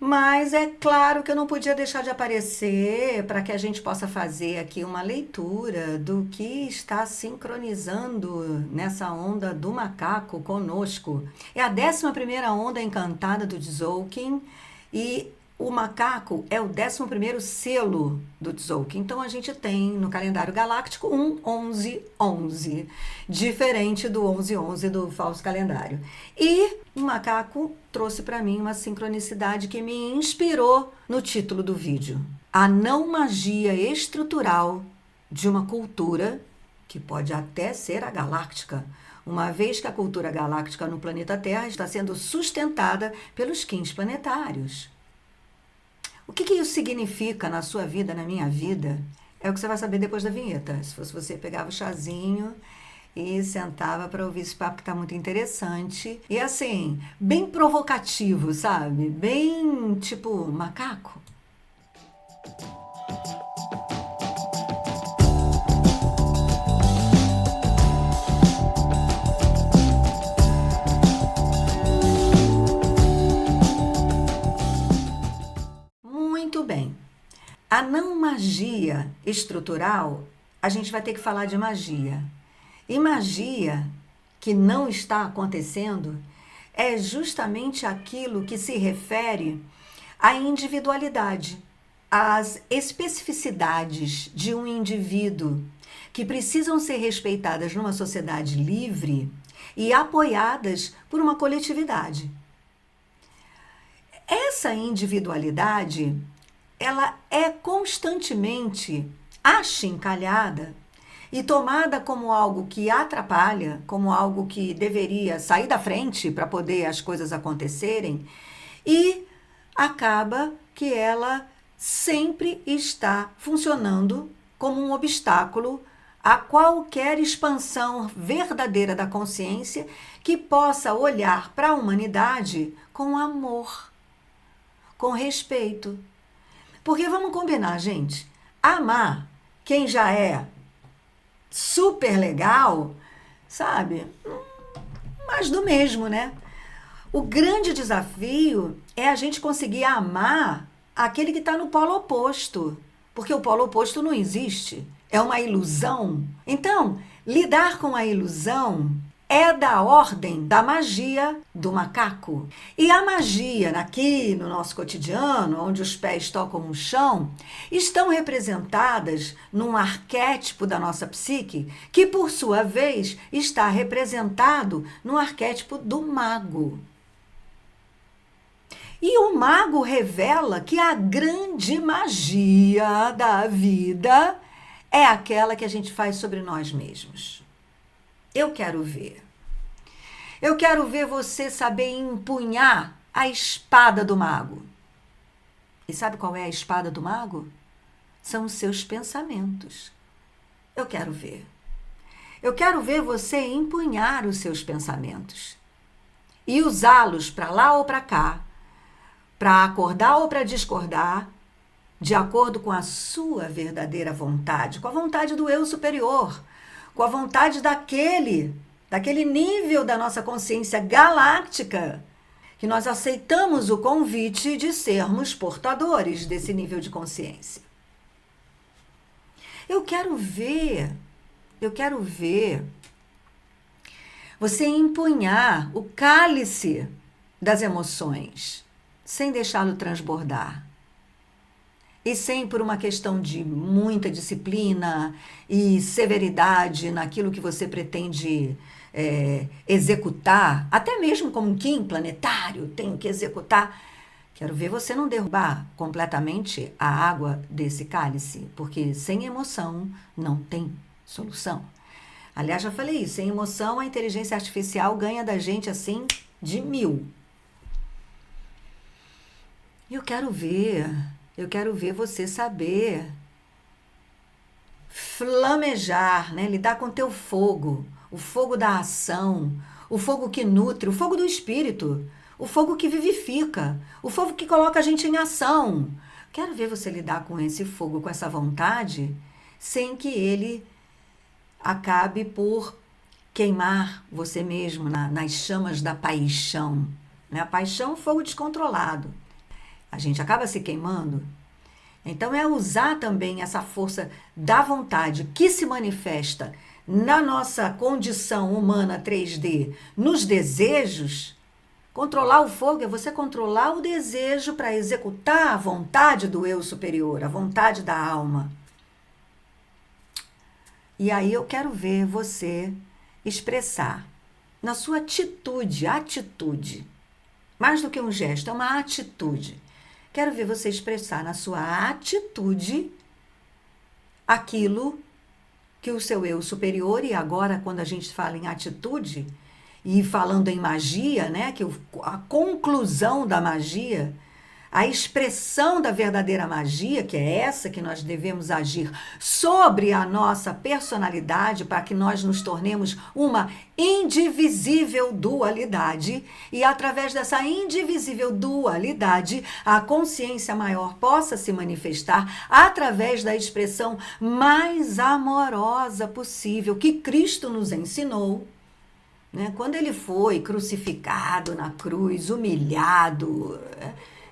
Mas é claro que eu não podia deixar de aparecer para que a gente possa fazer aqui uma leitura do que está sincronizando nessa onda do macaco conosco. É a 11ª onda encantada do Tzolk'in e o macaco é o 11º selo do Tzolk'in. Então a gente tem no calendário galáctico um 11-11, diferente do 11-11 do falso calendário. E o macaco trouxe para mim uma sincronicidade que me inspirou no título do vídeo. A não magia estrutural de uma cultura que pode até ser a galáctica, uma vez que a cultura galáctica no planeta Terra está sendo sustentada pelos Qins planetários. O que isso significa na sua vida, na minha vida? É o que você vai saber depois da vinheta. Se fosse você, pegava o chazinho e sentava para ouvir esse papo que está muito interessante. E assim, bem provocativo, sabe? Bem tipo macaco. Muito bem. A não magia estrutural, a gente vai ter que falar de magia. E magia que não está acontecendo é justamente aquilo que se refere à individualidade, às especificidades de um indivíduo que precisam ser respeitadas numa sociedade livre e apoiadas por uma coletividade. Essa individualidade, ela é constantemente achincalhada e tomada como algo que atrapalha, como algo que deveria sair da frente para poder as coisas acontecerem, e acaba que ela sempre está funcionando como um obstáculo a qualquer expansão verdadeira da consciência que possa olhar para a humanidade com amor, com respeito. Porque vamos combinar, gente, amar quem já é super legal, sabe? Mais do mesmo, né? O grande desafio é a gente conseguir amar aquele que está no polo oposto, porque o polo oposto não existe, é uma ilusão. Então, lidar com a ilusão é da ordem da magia do macaco. E a magia aqui no nosso cotidiano, onde os pés tocam o chão, estão representadas num arquétipo da nossa psique, que por sua vez está representado no arquétipo do mago. E o mago revela que a grande magia da vida é aquela que a gente faz sobre nós mesmos. Eu quero ver. Eu quero ver você saber empunhar a espada do mago. E sabe qual é a espada do mago? São os seus pensamentos. Eu quero ver. Eu quero ver você empunhar os seus pensamentos e usá-los para lá ou para cá, para acordar ou para discordar, de acordo com a sua verdadeira vontade, com a vontade do eu superior, com a vontade daquele nível da nossa consciência galáctica, que nós aceitamos o convite de sermos portadores desse nível de consciência. Eu quero ver você empunhar o cálice das emoções, sem deixá-lo transbordar. E sem por uma questão de muita disciplina e severidade naquilo que você pretende executar, até mesmo como um Qin planetário, tem que executar. Quero ver você não derrubar completamente a água desse cálice, porque sem emoção não tem solução. Aliás, já falei isso, sem emoção a inteligência artificial ganha da gente assim de 1000. Eu quero ver você saber flamejar, né? Lidar com o teu fogo, o fogo da ação, o fogo que nutre, o fogo do espírito, o fogo que vivifica, o fogo que coloca a gente em ação. Quero ver você lidar com esse fogo, com essa vontade, sem que ele acabe por queimar você mesmo nas chamas da paixão. Né? A paixão é um fogo descontrolado. A gente acaba se queimando. Então, é usar também essa força da vontade que se manifesta na nossa condição humana 3D, nos desejos. Controlar o fogo é você controlar o desejo para executar a vontade do eu superior, a vontade da alma. E aí eu quero ver você expressar na sua atitude, mais do que um gesto, é uma atitude. Quero ver você expressar na sua atitude aquilo que o seu eu superior, e agora quando a gente fala em atitude, e falando em magia, né, que a conclusão da magia, a expressão da verdadeira magia, que é essa que nós devemos agir sobre a nossa personalidade para que nós nos tornemos uma indivisível dualidade e através dessa indivisível dualidade a consciência maior possa se manifestar através da expressão mais amorosa possível que Cristo nos ensinou. Quando ele foi crucificado na cruz, humilhado,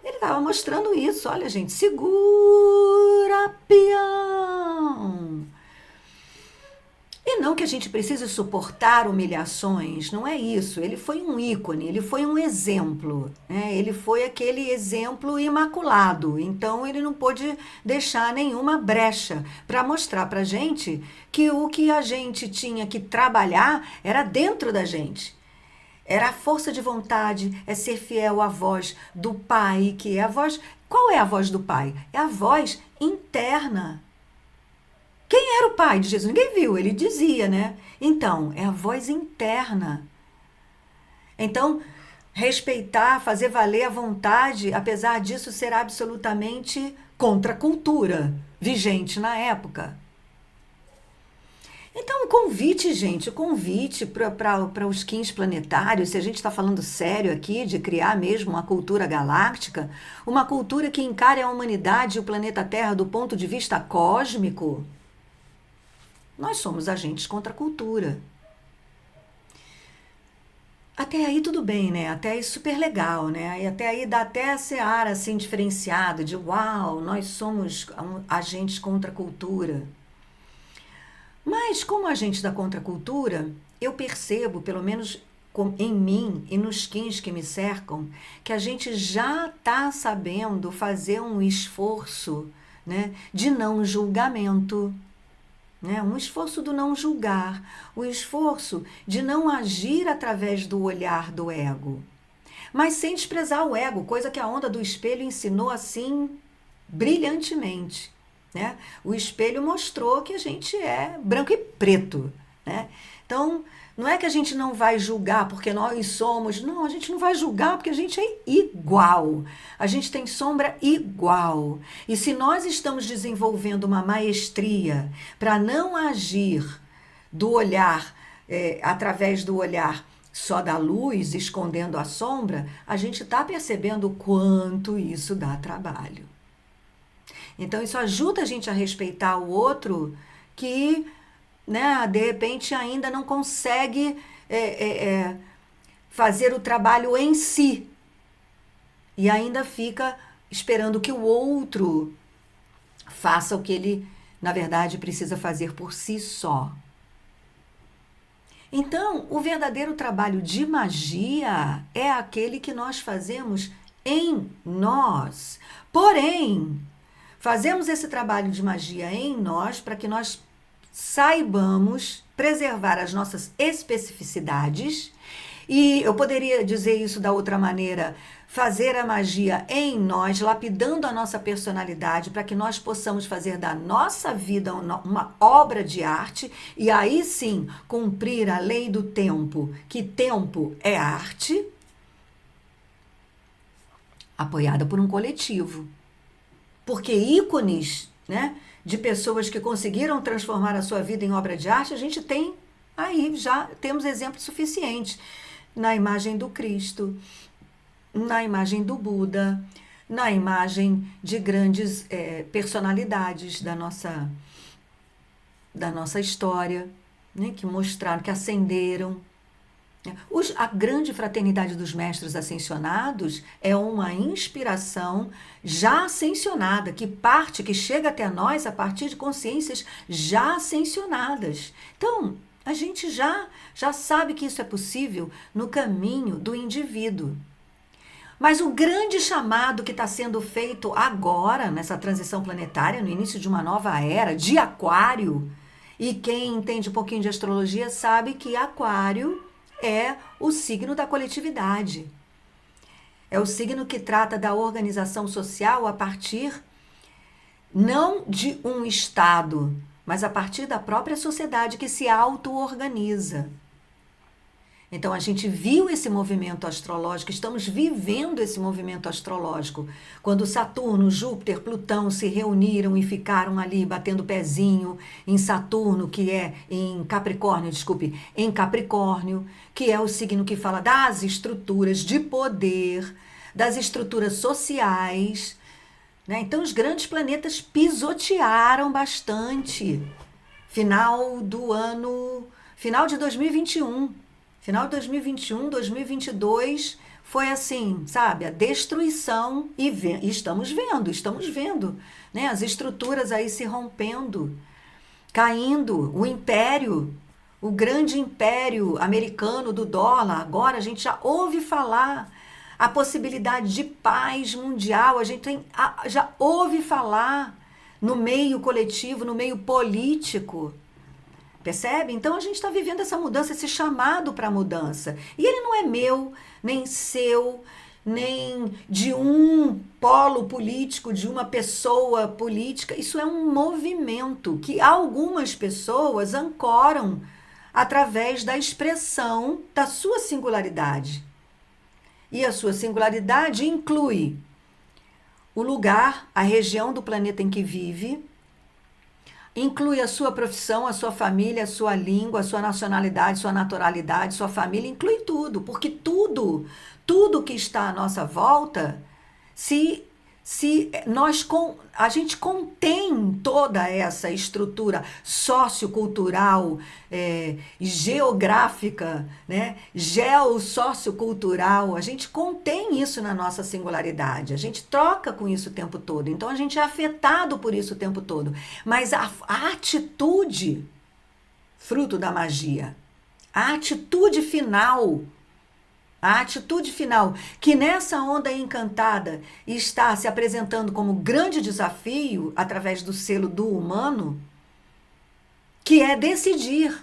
ele estava mostrando isso. Olha, gente, segura, peão. E não que a gente precise suportar humilhações, não é isso. Ele foi um ícone, ele foi um exemplo, né? Ele foi aquele exemplo imaculado. Então, ele não pôde deixar nenhuma brecha para mostrar para a gente que o que a gente tinha que trabalhar era dentro da gente. Era a força de vontade, é ser fiel à voz do Pai, que é a voz... Qual é a voz do Pai? É a voz interna. Quem era o Pai de Jesus? Ninguém viu, ele dizia, né? Então, é a voz interna. Então, respeitar, fazer valer a vontade, apesar disso ser absolutamente contra a cultura vigente na época. Então, o convite, gente, o convite para os 15 planetários, se a gente está falando sério aqui de criar mesmo uma cultura galáctica, uma cultura que encare a humanidade e o planeta Terra do ponto de vista cósmico, nós somos agentes contra a cultura. Até aí tudo bem, né? Até aí super legal, né? E até aí dá até esse ar assim diferenciado de uau, nós somos agentes contra a cultura. Mas como agente da contracultura, eu percebo, pelo menos em mim e nos 15 que me cercam, que a gente já está sabendo fazer um esforço, né, de não julgamento. Um esforço do não julgar, o esforço de não agir através do olhar do ego, mas sem desprezar o ego, coisa que a onda do espelho ensinou assim brilhantemente. O espelho mostrou que a gente é branco e preto. Então, não é que a gente não vai julgar porque nós somos, não, a gente não vai julgar porque a gente é igual, a gente tem sombra igual, e se nós estamos desenvolvendo uma maestria para não agir do olhar, através do olhar só da luz, escondendo a sombra, a gente está percebendo o quanto isso dá trabalho. Então, isso ajuda a gente a respeitar o outro que, de repente, ainda não consegue fazer o trabalho em si. E ainda fica esperando que o outro faça o que ele, na verdade, precisa fazer por si só. Então, o verdadeiro trabalho de magia é aquele que nós fazemos em nós. Porém, fazemos esse trabalho de magia em nós para que nós saibamos preservar as nossas especificidades. E eu poderia dizer isso da outra maneira, fazer a magia em nós, lapidando a nossa personalidade para que nós possamos fazer da nossa vida uma obra de arte e aí sim cumprir a lei do tempo, que tempo é arte, apoiada por um coletivo. Porque ícones, de pessoas que conseguiram transformar a sua vida em obra de arte, a gente tem aí, já temos exemplos suficientes. Na imagem do Cristo, na imagem do Buda, na imagem de grandes personalidades da nossa história, que mostraram, que ascenderam. A grande fraternidade dos mestres ascensionados é uma inspiração já ascensionada, que chega até nós a partir de consciências já ascensionadas. Então, a gente já sabe que isso é possível no caminho do indivíduo. Mas o grande chamado que está sendo feito agora, nessa transição planetária, no início de uma nova era, de Aquário, e quem entende um pouquinho de astrologia sabe que Aquário é o signo da coletividade. É o signo que trata da organização social a partir não de um Estado, mas a partir da própria sociedade que se auto-organiza. Então, a gente viu esse movimento astrológico, estamos vivendo esse movimento astrológico. Quando Saturno, Júpiter, Plutão se reuniram e ficaram ali batendo pezinho em Saturno, que é em Capricórnio, em Capricórnio, que é o signo que fala das estruturas de poder, das estruturas sociais, né? Então, os grandes planetas pisotearam bastante. Final de 2021. Final de 2021, 2022, foi assim, sabe, a destruição e estamos vendo, né, as estruturas aí se rompendo, caindo, o grande império americano do dólar, agora a gente já ouve falar a possibilidade de paz mundial, a gente já ouve falar no meio coletivo, no meio político. Percebe? Então a gente está vivendo essa mudança, esse chamado para a mudança. E ele não é meu, nem seu, nem de um polo político, de uma pessoa política. Isso é um movimento que algumas pessoas ancoram através da expressão da sua singularidade. E a sua singularidade inclui o lugar, a região do planeta em que vive, inclui a sua profissão, a sua família, a sua língua, a sua nacionalidade, sua naturalidade, sua família, inclui tudo, porque tudo que está à nossa volta, a gente contém toda essa estrutura sociocultural, geográfica, né? Geossociocultural, a gente contém isso na nossa singularidade, a gente troca com isso o tempo todo, então a gente é afetado por isso o tempo todo, mas a atitude, fruto da magia, a atitude final, que nessa onda encantada está se apresentando como grande desafio através do selo do humano, que é decidir.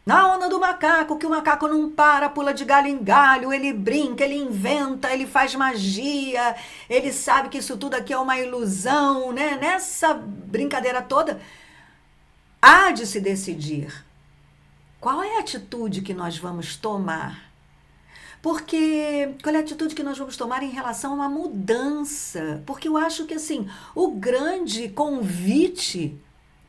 Na onda do macaco, que o macaco não para, pula de galho em galho, ele brinca, ele inventa, ele faz magia, ele sabe que isso tudo aqui é uma ilusão, né? Nessa brincadeira toda, há de se decidir. Qual é a atitude que nós vamos tomar? Porque qual é a atitude que nós vamos tomar em relação a uma mudança? Porque eu acho que assim, o grande convite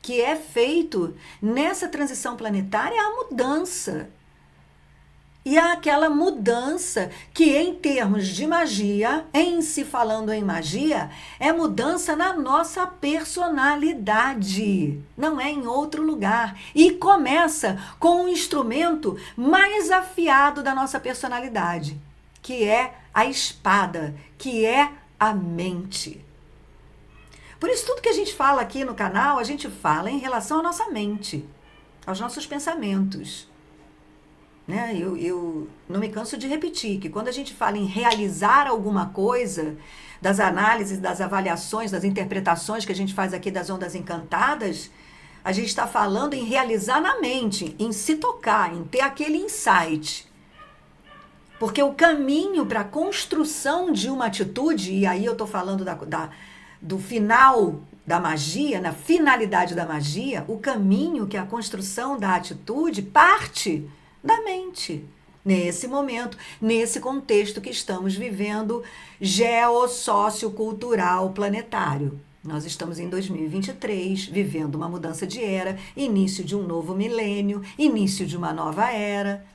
que é feito nessa transição planetária é a mudança. E é aquela mudança que, em termos de magia, em se falando em magia, é mudança na nossa personalidade, não é em outro lugar. E começa com um instrumento mais afiado da nossa personalidade, que é a espada, que é a mente. Por isso, tudo que a gente fala aqui no canal, a gente fala em relação à nossa mente, aos nossos pensamentos. Né? Eu não me canso de repetir que quando a gente fala em realizar alguma coisa, das análises, das avaliações, das interpretações que a gente faz aqui das ondas encantadas, a gente está falando em realizar na mente, em se tocar, em ter aquele insight. Porque o caminho para a construção de uma atitude, e aí eu estou falando do final da magia, na finalidade da magia, o caminho que é a construção da atitude parte da mente, nesse momento, nesse contexto que estamos vivendo geossociocultural planetário. Nós estamos em 2023, vivendo uma mudança de era, início de um novo milênio, início de uma nova era.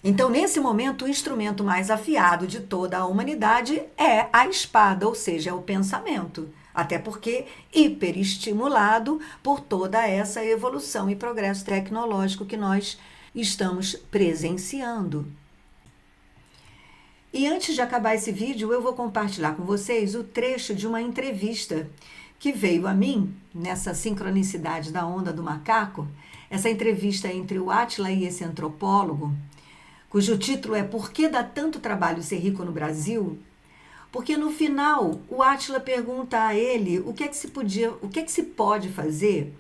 Então, nesse momento, o instrumento mais afiado de toda a humanidade é a espada, ou seja, é o pensamento. Até porque hiperestimulado por toda essa evolução e progresso tecnológico que nós estamos presenciando. E antes de acabar esse vídeo, eu vou compartilhar com vocês o trecho de uma entrevista que veio a mim, nessa sincronicidade da onda do macaco, essa entrevista entre o Átila e esse antropólogo, cujo título é Por que dá tanto trabalho ser rico no Brasil? Porque no final o Átila pergunta a ele o que é que se pode fazer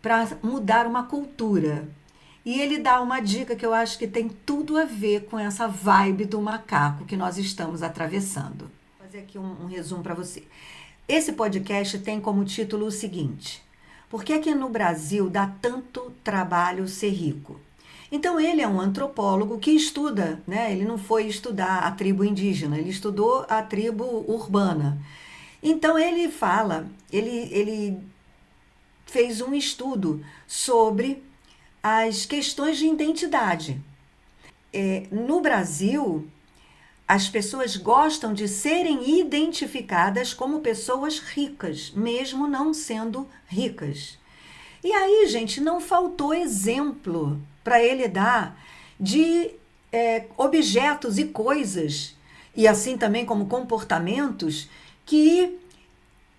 para mudar uma cultura. E ele dá uma dica que eu acho que tem tudo a ver com essa vibe do macaco que nós estamos atravessando. Vou fazer aqui um resumo para você. Esse podcast tem como título o seguinte: Por que é que no Brasil dá tanto trabalho ser rico? Então ele é um antropólogo que estuda, né? Ele não foi estudar a tribo indígena, ele estudou a tribo urbana. Então ele fala, ele fez um estudo sobre as questões de identidade. No Brasil, as pessoas gostam de serem identificadas como pessoas ricas, mesmo não sendo ricas. E aí, gente, não faltou exemplo para ele dar de objetos e coisas, e assim também como comportamentos, que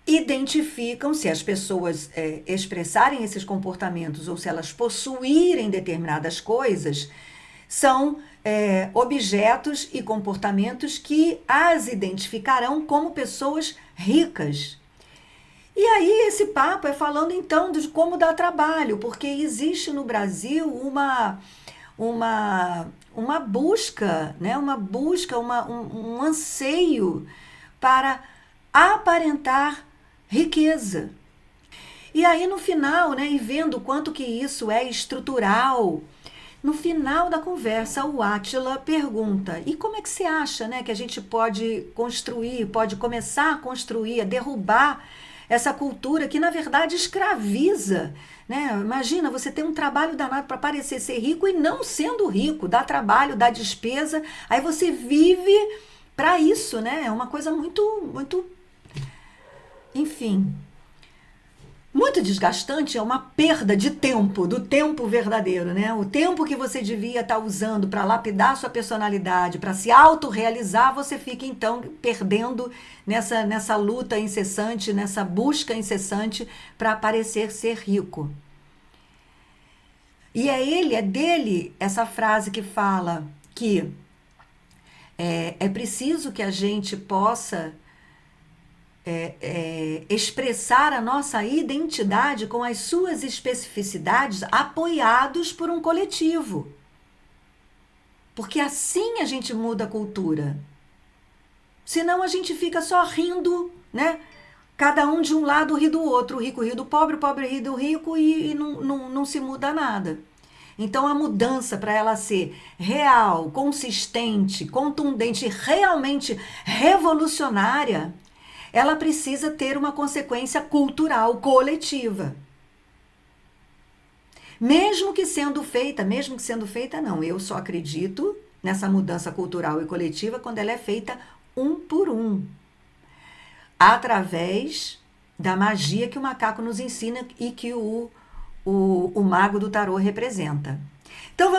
identificam, se as pessoas expressarem esses comportamentos ou se elas possuírem determinadas coisas, são objetos e comportamentos que as identificarão como pessoas ricas. E aí esse papo é falando então de como dá trabalho, porque existe no Brasil uma busca, né? Um anseio para aparentar riqueza. E aí no final, né, e vendo o quanto que isso é estrutural, no final da conversa o Átila pergunta: e como é que você acha, né, que a gente pode começar a construir, a derrubar essa cultura que na verdade escraviza, né? Imagina, você tem um trabalho danado para parecer ser rico e não sendo rico, dá trabalho, dá despesa, aí você vive para isso, né? É uma coisa muito, enfim, muito desgastante, é uma perda de tempo, do tempo verdadeiro, né? O tempo que você devia estar usando para lapidar sua personalidade, para se autorrealizar, você fica então perdendo nessa luta incessante, nessa busca incessante para parecer ser rico. E é dele essa frase que fala que é preciso que a gente possa expressar a nossa identidade com as suas especificidades, apoiados por um coletivo. Porque assim a gente muda a cultura. Senão a gente fica só rindo, né? Cada um de um lado ri do outro. O rico ri do pobre, o pobre ri do rico e não se muda nada. Então a mudança, para ela ser real, consistente, contundente, realmente revolucionária, ela precisa ter uma consequência cultural coletiva. Mesmo que sendo feita não, eu só acredito nessa mudança cultural e coletiva quando ela é feita um por um, através da magia que o macaco nos ensina e que o mago do tarô representa. Então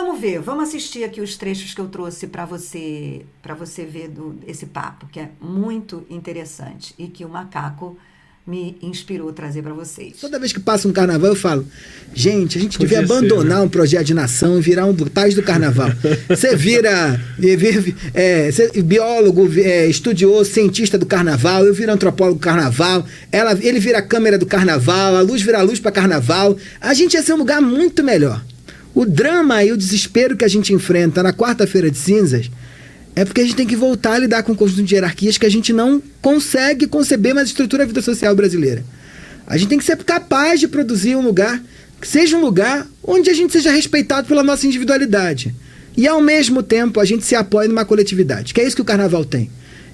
vamos assistir aqui os trechos que eu trouxe para você ver esse papo, que é muito interessante e que o macaco me inspirou a trazer para vocês. Toda vez que passa um carnaval eu falo: gente, a gente devia abandonar um projeto de nação e virar um Paz do Carnaval. Você vira biólogo, estudioso, cientista do carnaval, eu viro antropólogo do carnaval, ele vira a câmera do carnaval, a luz vira a luz para carnaval. A gente ia ser um lugar muito melhor. O drama e o desespero que a gente enfrenta na quarta-feira de cinzas é porque a gente tem que voltar a lidar com um conjunto de hierarquias que a gente não consegue conceber mais a estrutura da vida social brasileira. A gente tem que ser capaz de produzir um lugar que seja um lugar onde a gente seja respeitado pela nossa individualidade. E ao mesmo tempo a gente se apoia numa coletividade, que é isso que o carnaval tem.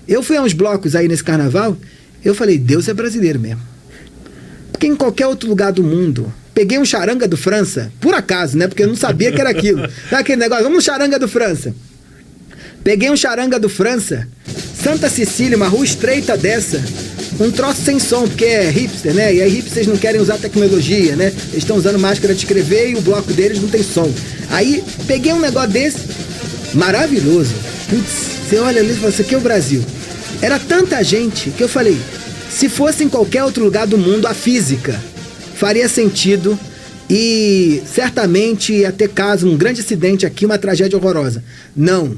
Eu fui a uns blocos aí nesse carnaval, eu falei: Deus é brasileiro mesmo. Porque em qualquer outro lugar do mundo... Peguei um charanga do França, por acaso, né? Porque eu não sabia que era aquilo. Sabe aquele negócio? Vamos no charanga do França. Peguei um charanga do França, Santa Cecília, uma rua estreita dessa, um troço sem som, porque é hipster, né? E aí hipsters não querem usar tecnologia, né? Eles estão usando máscara de escrever e o bloco deles não tem som. Aí peguei um negócio desse, maravilhoso. Putz, você olha ali e fala, isso aqui é o Brasil. Era tanta gente que eu falei, se fosse em qualquer outro lugar do mundo, a física faria sentido e certamente ia ter caso, um grande acidente aqui, uma tragédia horrorosa. Não.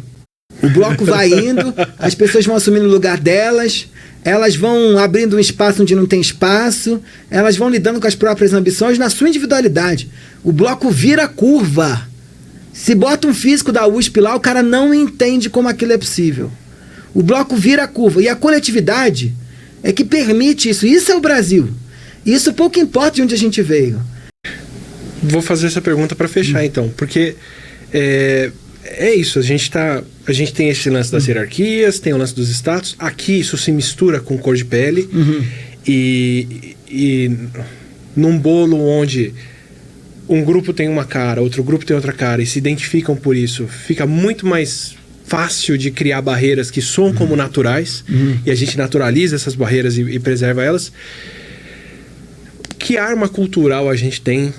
O bloco vai indo, as pessoas vão assumindo o lugar delas, elas vão abrindo um espaço onde não tem espaço, elas vão lidando com as próprias ambições na sua individualidade. O bloco vira curva. Se bota um físico da USP lá, o cara não entende como aquilo é possível. O bloco vira curva. E a coletividade é que permite isso. Isso é o Brasil. Isso pouco importa de onde a gente veio. Vou fazer essa pergunta para fechar, então. Porque é isso. A gente tem esse lance das hierarquias, tem o lance dos status. Aqui isso se mistura com cor de pele. E num bolo onde um grupo tem uma cara, outro grupo tem outra cara, e se identificam por isso, fica muito mais fácil de criar barreiras que soam como naturais, e a gente naturaliza essas barreiras e preserva elas. Que arma cultural a gente tem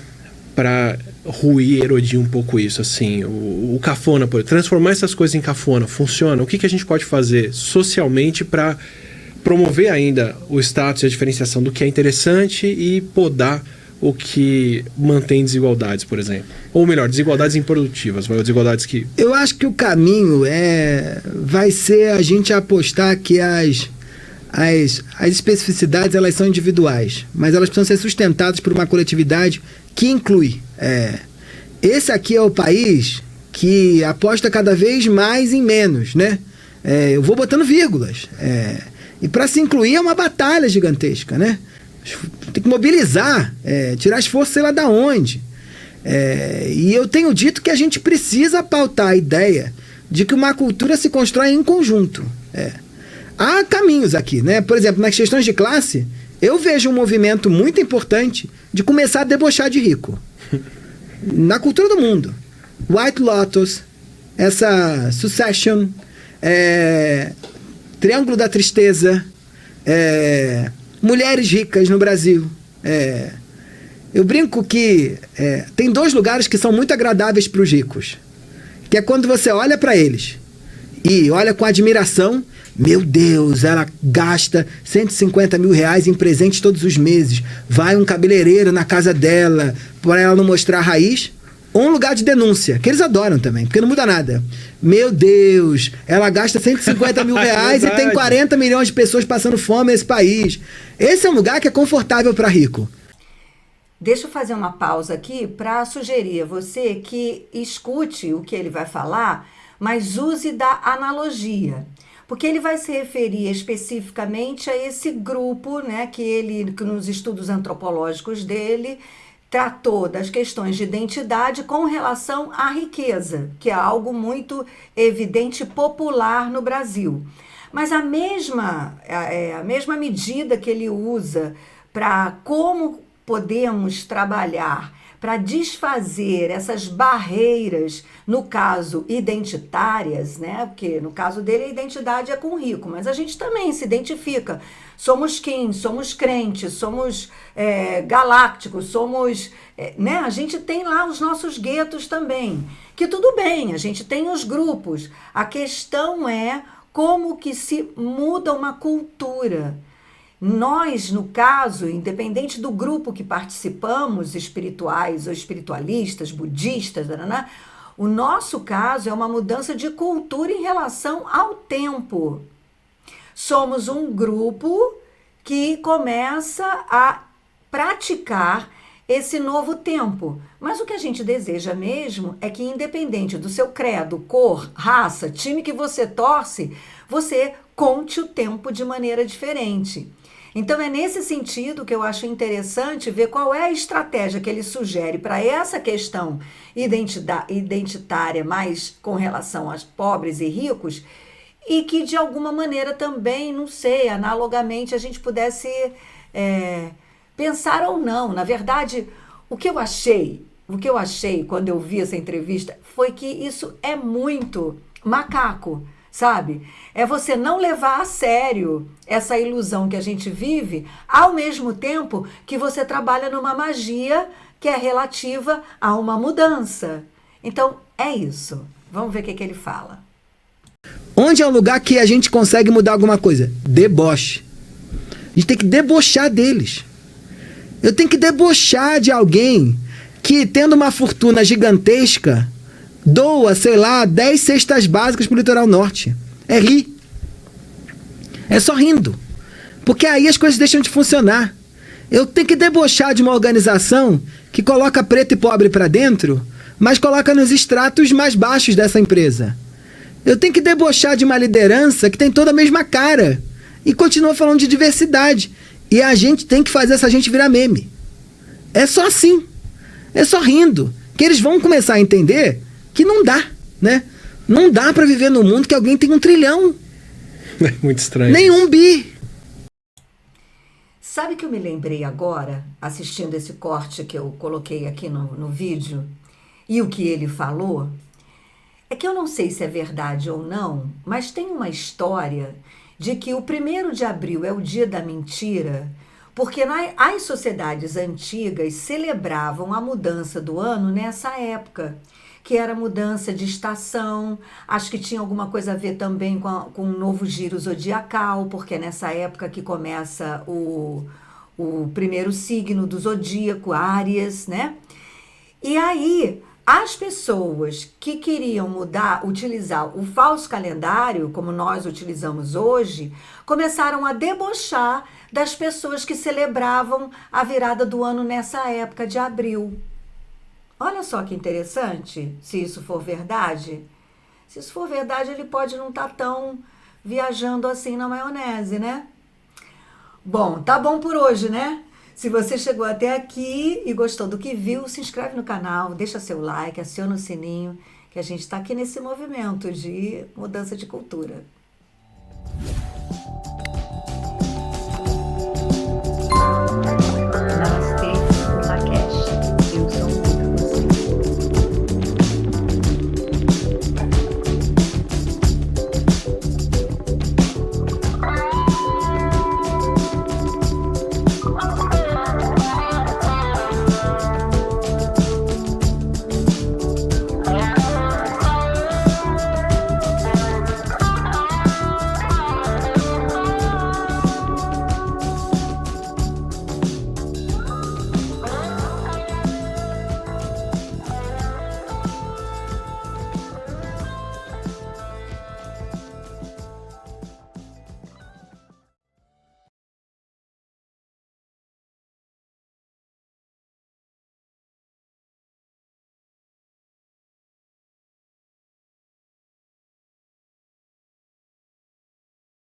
para ruir, erodir um pouco isso? Assim, o cafona, transformar essas coisas em cafona, funciona? O que a gente pode fazer socialmente para promover ainda o status e a diferenciação do que é interessante e podar o que mantém desigualdades, por exemplo? Ou melhor, desigualdades improdutivas, desigualdades que... Eu acho que o caminho vai ser a gente apostar que as especificidades, elas são individuais, mas elas precisam ser sustentadas por uma coletividade que inclui. Esse aqui é o país que aposta cada vez mais em menos, né? Eu vou botando vírgulas. E para se incluir é uma batalha gigantesca, né? Tem que mobilizar, tirar esforço sei lá da onde. E eu tenho dito que a gente precisa pautar a ideia de que uma cultura se constrói em conjunto. Há caminhos aqui, né? Por exemplo, nas questões de classe, eu vejo um movimento muito importante de começar a debochar de rico. Na cultura do mundo. White Lotus, essa Succession, Triângulo da Tristeza, mulheres ricas no Brasil. Eu brinco que tem 2 lugares que são muito agradáveis para os ricos, que é quando você olha para eles e olha com admiração. Meu Deus, ela gasta 150 mil reais em presentes todos os meses. Vai um cabeleireiro na casa dela para ela não mostrar a raiz. Ou um lugar de denúncia, que eles adoram também, porque não muda nada. Meu Deus, ela gasta 150 mil reais e tem 40 milhões de pessoas passando fome nesse país. Esse é um lugar que é confortável para rico. Deixa eu fazer uma pausa aqui para sugerir a você que escute o que ele vai falar, mas use da analogia. Porque ele vai se referir especificamente a esse grupo, né, que nos estudos antropológicos dele, tratou das questões de identidade com relação à riqueza, que é algo muito evidente e popular no Brasil. Mas a mesma medida que ele usa para como podemos trabalhar para desfazer essas barreiras, no caso identitárias, né? Porque no caso dele a identidade é com o rico, mas a gente também se identifica. Somos Kim, somos crentes, somos galácticos, somos... né? A gente tem lá os nossos guetos também, que tudo bem, a gente tem os grupos. A questão é como que se muda uma cultura. Nós, no caso, independente do grupo que participamos, espirituais ou espiritualistas, budistas, o nosso caso é uma mudança de cultura em relação ao tempo. Somos um grupo que começa a praticar esse novo tempo. Mas o que a gente deseja mesmo é que, independente do seu credo, cor, raça, time que você torce, você conte o tempo de maneira diferente. Então é nesse sentido que eu acho interessante ver qual é a estratégia que ele sugere para essa questão identitária mais com relação aos pobres e ricos, e que de alguma maneira também, não sei, analogamente a gente pudesse pensar ou não. Na verdade, o que eu achei quando eu vi essa entrevista foi que isso é muito macaco, sabe? É você não levar a sério essa ilusão que a gente vive, ao mesmo tempo que você trabalha numa magia que é relativa a uma mudança. Então, é isso. Vamos ver o que ele fala. Onde é um lugar que a gente consegue mudar alguma coisa? Deboche. A gente tem que debochar deles. Eu tenho que debochar de alguém que, tendo uma fortuna gigantesca, doa, sei lá, 10 cestas básicas pro litoral norte. É rir. É só rindo. Porque aí as coisas deixam de funcionar. Eu tenho que debochar de uma organização que coloca preto e pobre para dentro, mas coloca nos estratos mais baixos dessa empresa. Eu tenho que debochar de uma liderança que tem toda a mesma cara e continua falando de diversidade. E a gente tem que fazer essa gente virar meme. É só assim. É só rindo. Que eles vão começar a entender que não dá, né? Não dá para viver num mundo que alguém tem 1 trilhão. É muito estranho. Nem 1 bi. Sabe que eu me lembrei agora, assistindo esse corte que eu coloquei aqui no vídeo, e o que ele falou? É que eu não sei se é verdade ou não, mas tem uma história de que o 1º de abril é o dia da mentira, porque as sociedades antigas celebravam a mudança do ano nessa época, que era mudança de estação. Acho que tinha alguma coisa a ver também com um novo giro zodiacal, porque é nessa época que começa o primeiro signo do zodíaco, Áries, né? E aí, as pessoas que queriam utilizar o falso calendário, como nós utilizamos hoje, começaram a debochar das pessoas que celebravam a virada do ano nessa época de abril. Olha só que interessante, se isso for verdade. Se isso for verdade, ele pode não estar tão viajando assim na maionese, né? Bom, tá bom por hoje, né? Se você chegou até aqui e gostou do que viu, se inscreve no canal, deixa seu like, aciona o sininho, que a gente está aqui nesse movimento de mudança de cultura.